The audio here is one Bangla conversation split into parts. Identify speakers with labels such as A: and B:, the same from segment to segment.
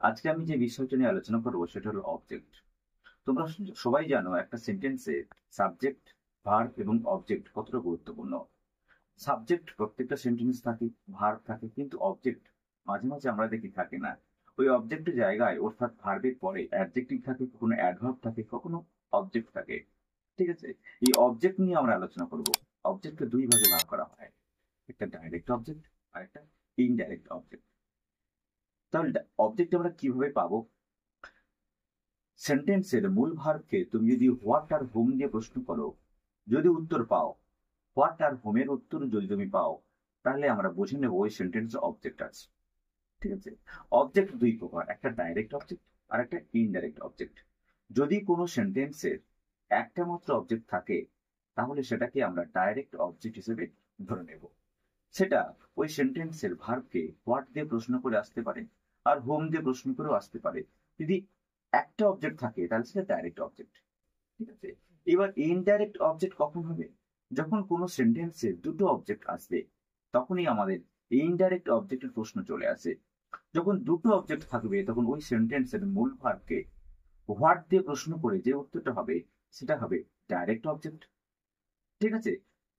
A: আজকে আমি যে বিষয়টা নিয়ে আলোচনা করবো সেটা হলো অবজেক্ট। তোমরা সবাই জানো একটা সেন্টেন্সে সাবজেক্ট, ভার্ব এবং অবজেক্ট কতটা গুরুত্বপূর্ণ। সাবজেক্ট প্রত্যেকটা সেন্টেন্স থাকে, ভার্ব থাকে, কিন্তু অবজেক্ট মাঝে মাঝে আমরা দেখি থাকে না। ওই অবজেক্টের জায়গায় অর্থাৎ ভার্বের পরে অ্যাডজেক্টিভ থাকে, কখনো অ্যাডভার্ব থাকে, কখনো অবজেক্ট থাকে। ঠিক আছে, এই অবজেক্ট নিয়ে আমরা আলোচনা করব। অবজেক্টকে দুই ভাগে ভাগ করা হয়, একটা ডাইরেক্ট অবজেক্ট আর একটা ইনডাইরেক্ট অবজেক্ট। তাহলে অবজেক্ট আমরা কিভাবে পাবো? সেন্টেন্সের মূল ভার্বকে তুমি যদি হোয়াট আর হোম দিয়ে প্রশ্ন করো, যদি উত্তর পাও, হোয়াট আর হোমের উত্তর যদি তুমি পাও, তাহলে আমরা বুঝে নেব ওই সেন্টেন্সে অবজেক্ট আছে। ঠিক আছে, অবজেক্ট দুই প্রকার, একটা ডাইরেক্ট অবজেক্ট আর একটা ইনডাইরেক্ট অবজেক্ট। যদি কোনো সেন্টেন্সের একটা মাত্র অবজেক্ট থাকে, তাহলে সেটাকে আমরা ডাইরেক্ট অবজেক্ট হিসেবে ধরে নেব। সেটা ওই সেন্টেন্সের ভার্বকে হোয়াট দিয়ে প্রশ্ন করে আসতে পারে, আর হোম দিয়ে প্রশ্ন করেও আসতে পারে। যদি একটা অবজেক্ট থাকে তাহলে সেটা ডাইরেক্ট অবজেক্ট। ঠিক আছে, এবার ইনডাইরেক্ট অবজেক্ট কখন হবে? যখন কোনো সেন্টেন্সে দুটো অবজেক্ট আসবে, তখনই আমাদের ইনডাইরেক্ট অবজেক্টের প্রশ্ন চলে আসে। যখন দুটো অবজেক্ট থাকবে তখন ওই সেন্টেন্সের মূল ভার্বকে হোয়াট দিয়ে প্রশ্ন করে যে উত্তরটা হবে সেটা হবে ডাইরেক্ট অবজেক্ট। ঠিক আছে,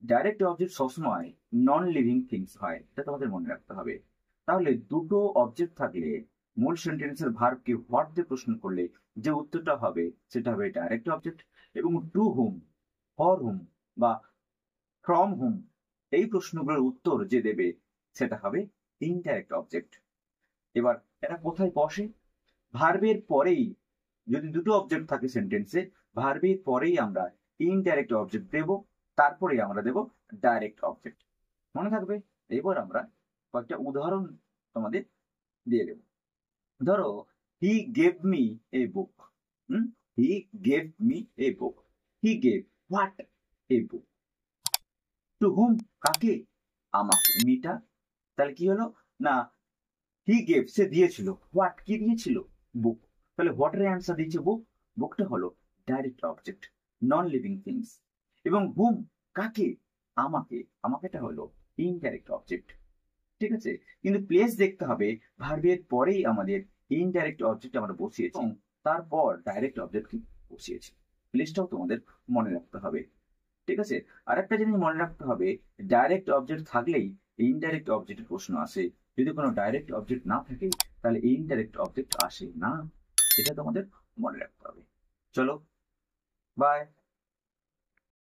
A: ডাইরেক্ট অবজেক্ট সবসময় নন লিভিং থিংস হয়, এটা তোমাদের মনে রাখতে হবে। তাহলে দুটো অবজেক্ট থাকলে মূল সেন্টেন্সের ভার্বকে হোয়াট দিয়ে প্রশ্ন করলে যে উত্তরটা হবে সেটা হবে ডাইরেক্ট অবজেক্ট। এবং টু হুম, ফর হুম বা ফ্রম হুম, এই প্রশ্নগুলোর উত্তর যে দেবে সেটা হবে ইনডাইরেক্ট অবজেক্ট। এবার এরা কোথায় বসে? ভার্বের পরেই, যদি দুটো অবজেক্ট থাকে সেন্টেন্সে, ভার্বের পরেই আমরা ইনডাইরেক্ট অবজেক্ট দেব, তারপরে আমরা দেব ডাইরেক্ট অবজেক্ট। মনে থাকবে? এবার আমরা কয়েকটা উদাহরণ তোমাদের দিয়ে দেব। ধরো, he gave me a book. He gave me a book. He gave what a book? To whom, কাকে? আমাকে, মিটা। তাহলে কি হলো না, হি গেভ সে দিয়েছিল, হোয়াট কি দিয়েছিল? বুক। তাহলে হোয়াটের অ্যান্সার দিয়েছে বুক। বুকটা হলো direct object, non living things. এবং হুম, কাকে? আমাকে, আমাকেটা হলো ইনডাইরেক্ট অবজেক্ট। ঠিক আছে, কিন্তু প্লেস দেখতে হবে, ভার্বের পরেই আমাদের ইনডাইরেক্ট অবজেক্ট আমরা বসিয়েছি এবং তারপর ডাইরেক্ট অবজেক্ট বসিয়েছি। প্লেসটাও তোমাদের মনে রাখতে হবে। ঠিক আছে, আরেকটা জিনিস মনে রাখতে হবে, ডাইরেক্ট অবজেক্ট থাকলেই ইনডাইরেক্ট অবজেক্টের প্রশ্ন আসে। যদি কোনো ডাইরেক্ট অবজেক্ট না থাকে তাহলে ইনডাইরেক্ট অবজেক্ট আসে না, এটা তোমাদের মনে রাখতে হবে। চলো, বাই।